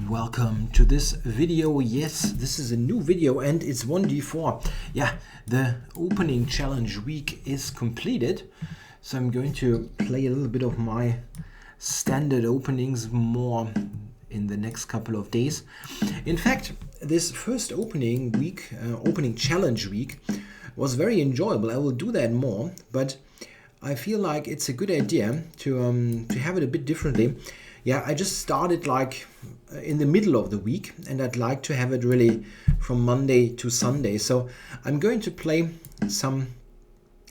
Welcome to this video. Yes, this is a new video and it's 1d4. Yeah, the opening challenge week is completed. So I'm going to play a little bit of my standard openings more in the next couple of days. In fact, this first opening week, opening challenge week, was very enjoyable. I will do that more, but I feel like it's a good idea to have it a bit differently. Yeah, I just started like in the middle of the week, and I'd like to have it really from Monday to Sunday. So I'm going to play some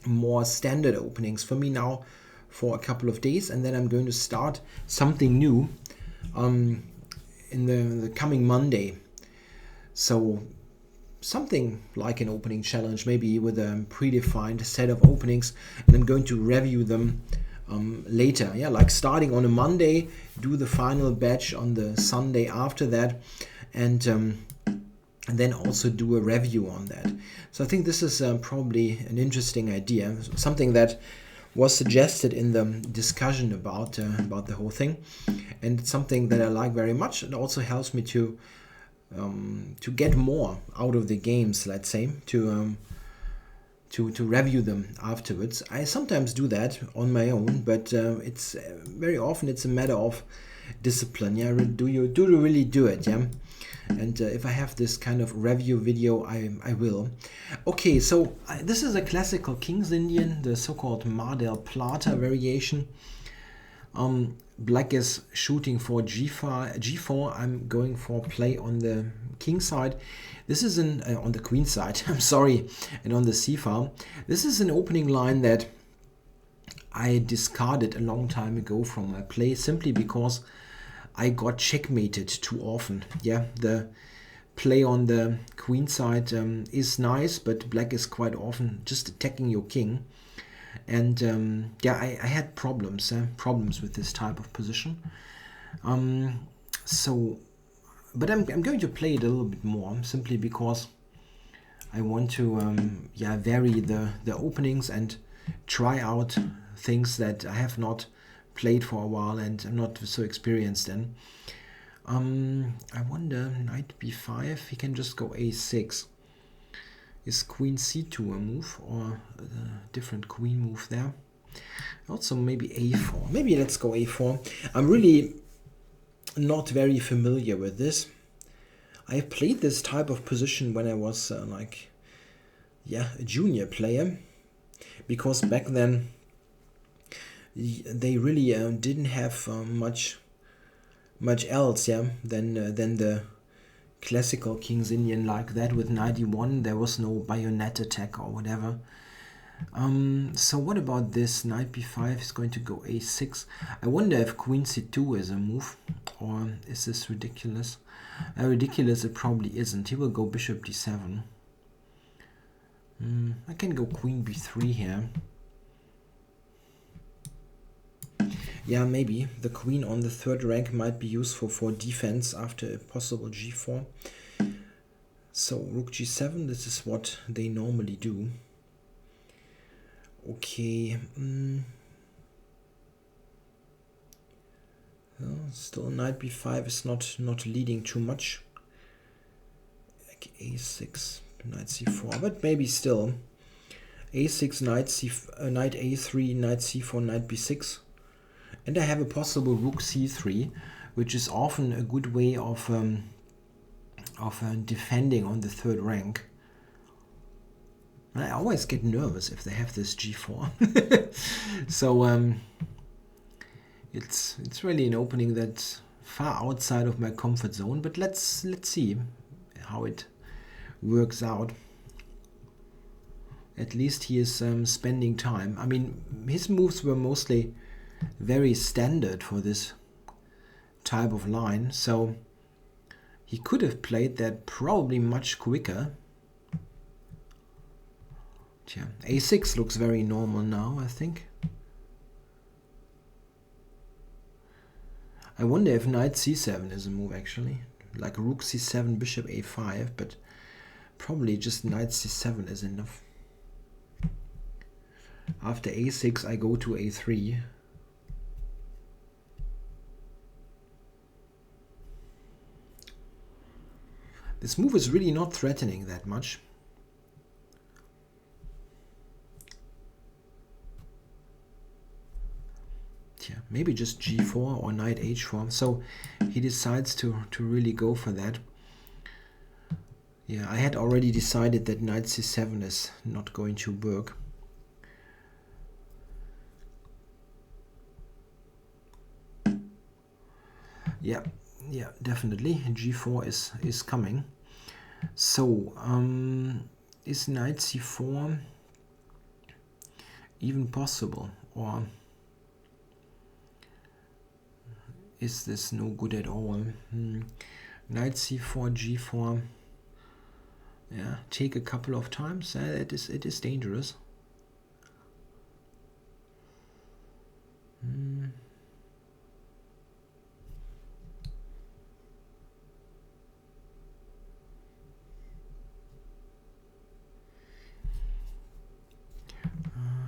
more standard openings for me now for a couple of days, and then I'm going to start something new in the coming Monday. So something like an opening challenge, maybe with a predefined set of openings, and I'm going to review them later. Yeah, like starting on a Monday, do the final batch on the Sunday after that, and then also do a review on that. So I think this is probably an interesting idea, something that was suggested in the discussion about the whole thing, and it's something that I like very much. It also helps me to get more out of the games, let's say, to review them afterwards. I sometimes do that on my own, but it's very often it's a matter of discipline. Yeah, do you really do it? Yeah, and if I have this kind of review video, I will. Okay, so this is a classical King's Indian, the so-called Mar del Plata variation. Black is shooting for g4. I'm going for play on the king side. This is on the queen side, I'm sorry, and on the c file. This is an opening line that I discarded a long time ago from my play, simply because I got checkmated too often. Yeah, the play on the queen side is nice, but black is quite often just attacking your king. And yeah, I had problems with this type of position. But I'm going to play it a little bit more, simply because I want to vary the openings and try out things that I have not played for a while and I'm not so experienced in. I wonder, knight b5, he can just go a6. Is queen c2 a move, or a different queen move there? Also maybe a4. Maybe let's go a4. I'm really not very familiar with this. I played this type of position when I was a junior player, because back then they really didn't have much else, yeah, than the classical King's Indian like that with knight e1. There was no bayonet attack or whatever. So what about this? Knight b5 is going to go a6. I wonder if queen c2 is a move, or is this ridiculous? Ridiculous it probably isn't. He will go bishop d7. I can go queen b3 here. Yeah, maybe the queen on the third rank might be useful for defense after a possible g4. So rook g7, this is what they normally do. Okay. Well, still knight b5 is not leading too much. Like a6, knight c4, but maybe still. a6, knight a3, knight c4, knight b6. And I have a possible rook c3, which is often a good way of defending on the third rank. I always get nervous if they have this g4. So it's really an opening that's far outside of my comfort zone. But let's see how it works out. At least he is spending time. I mean, his moves were mostly very standard for this type of line, so he could have played that probably much quicker. Yeah, a6 looks very normal now, I think. I wonder if knight c7 is a move, actually, like rook c7, bishop a5, but probably just knight c7 is enough. After a6 I go to a3. This move is really not threatening that much. Yeah, maybe just g4 or knight h4. So he decides to really go for that. Yeah, I had already decided that knight c7 is not going to work. Yeah, definitely. G4 is coming. So, is knight c4 even possible, or is this no good at all? Knight c4, g4. Yeah, take a couple of times. It is dangerous.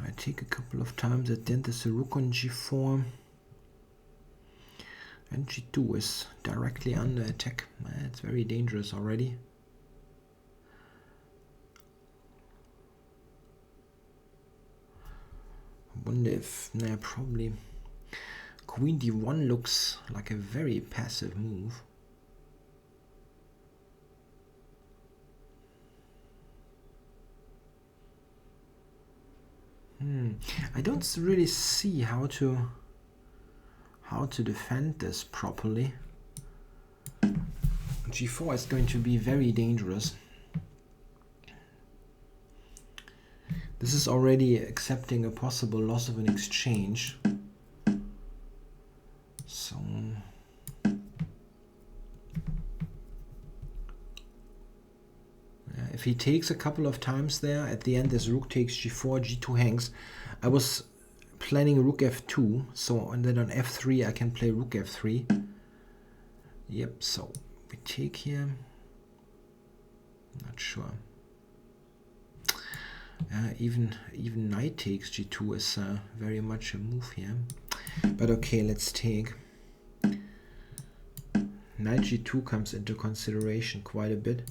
I take a couple of times. At the end there's a rook on g4. And g2 is directly under attack. It's very dangerous already. I wonder if, probably queen d1 looks like a very passive move. I don't really see how to defend this properly. g4 is going to be very dangerous. This is already accepting a possible loss of an exchange. So if he takes a couple of times there, at the end this rook takes g4, g2 hangs. I was planning rook f2, so and then on f3 I can play rook f3. Yep, so we take here. Not sure. Even knight takes g2 is very much a move here. But okay, let's take. Knight g2 comes into consideration quite a bit.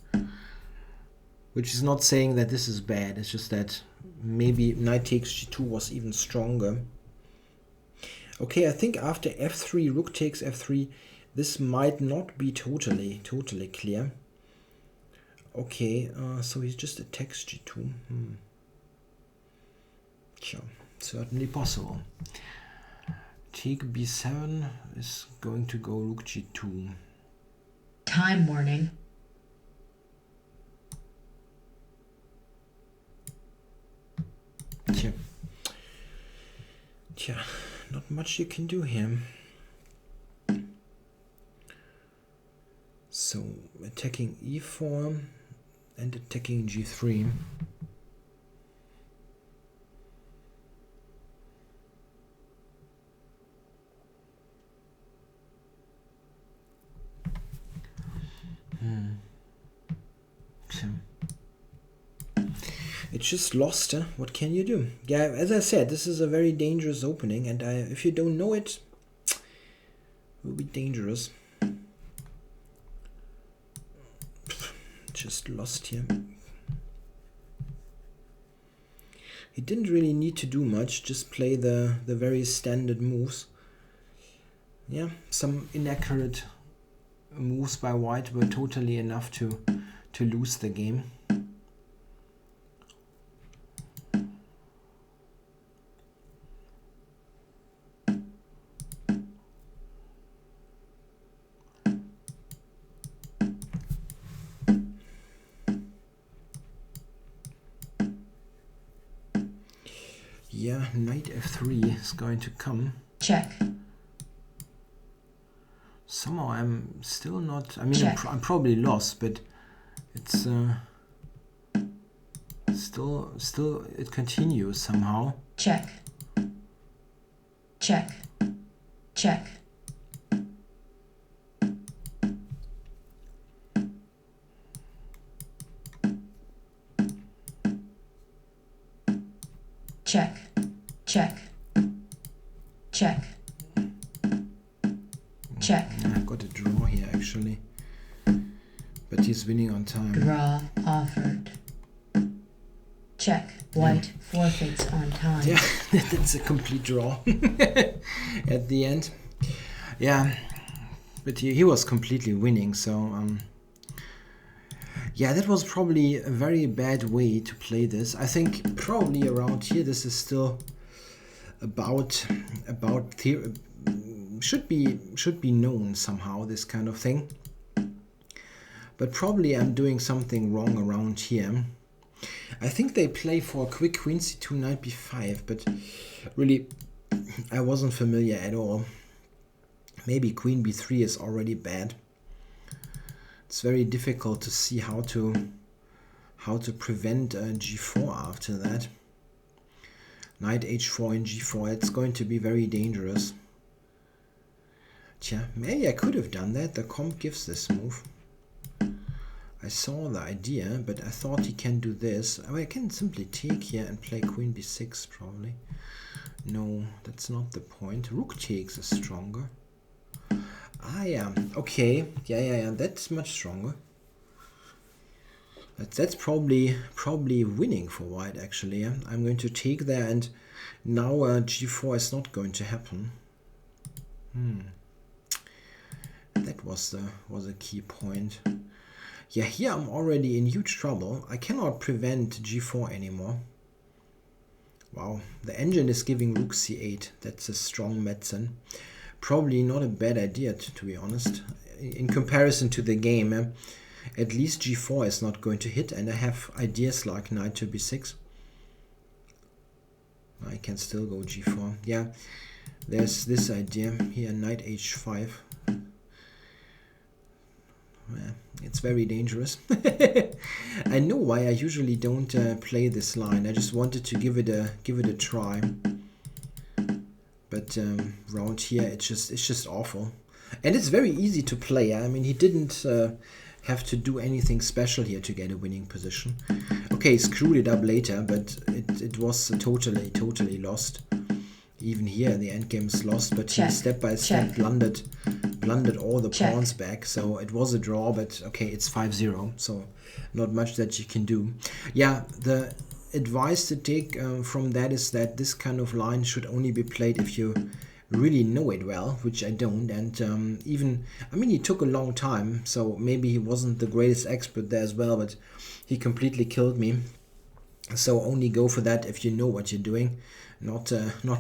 Which is not saying that this is bad, it's just that maybe knight takes g2 was even stronger. Okay, I think after f3, rook takes f3, this might not be totally clear. Okay, so he just attacks g2. Sure, certainly possible. Take b7 is going to go rook g2. Time warning. Tja, not much you can do here. So attacking e4 and attacking g3. It's just lost. What can you do? Yeah, as I said, this is a very dangerous opening, and if you don't know it, it will be dangerous. Just lost here. He didn't really need to do much, just play the very standard moves. Yeah, some inaccurate moves by white were totally enough to lose the game. Yeah, knight f3 is going to come. Check. Somehow I'm still not. I mean, I'm probably lost, but it's still it continues somehow. Check. Check. Check. Check. Check. Check. Check. I've got a draw here actually, but White is winning on time. Draw offered. Check. White forfeits on time. Yeah, that's a complete draw at the end. Yeah, but he was completely winning, so yeah, that was probably a very bad way to play this. I think probably around here this is still about should be known somehow, this kind of thing. But probably I'm doing something wrong around here. I think they play for a quick queen c2 knight b5, but really I wasn't familiar at all. Maybe queen b3 is already bad. It's very difficult to see how to prevent g4 after that. Knight h4 and g4, it's going to be very dangerous. Tja, maybe I could have done that. The comp gives this move. I saw the idea, but I thought he can do this. I mean, I can simply take here and play queen b6 probably. No, that's not the point. Rook takes is stronger. Ah, yeah. Okay. Yeah. That's much stronger. That's probably winning for white, actually. Yeah? I'm going to take there, and now g4 is not going to happen. That was a key point. Yeah, here I'm already in huge trouble. I cannot prevent g4 anymore. Wow, the engine is giving rook c8. That's a strong medicine. Probably not a bad idea, to be honest. In comparison to the game, at least g4 is not going to hit, and I have ideas like knight to b6. I can still go g4. Yeah, there's this idea here, knight h5. It's very dangerous. I know why I usually don't play this line. I just wanted to give it a try. But around here it's just awful, and it's very easy to play. I mean, he didn't have to do anything special here to get a winning position. Okay, he screwed it up later, but it was totally lost. Even here the endgame is lost, but he step by step blundered all the pawns back, so it was a draw. But okay, it's 5-0, so not much that you can do. Yeah, the advice to take from that is that this kind of line should only be played if you really know it well, which I don't. And even, I mean, he took a long time, so maybe he wasn't the greatest expert there as well, but he completely killed me. So only go for that if you know what you're doing, not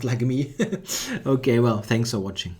like me. Okay, well, thanks for watching.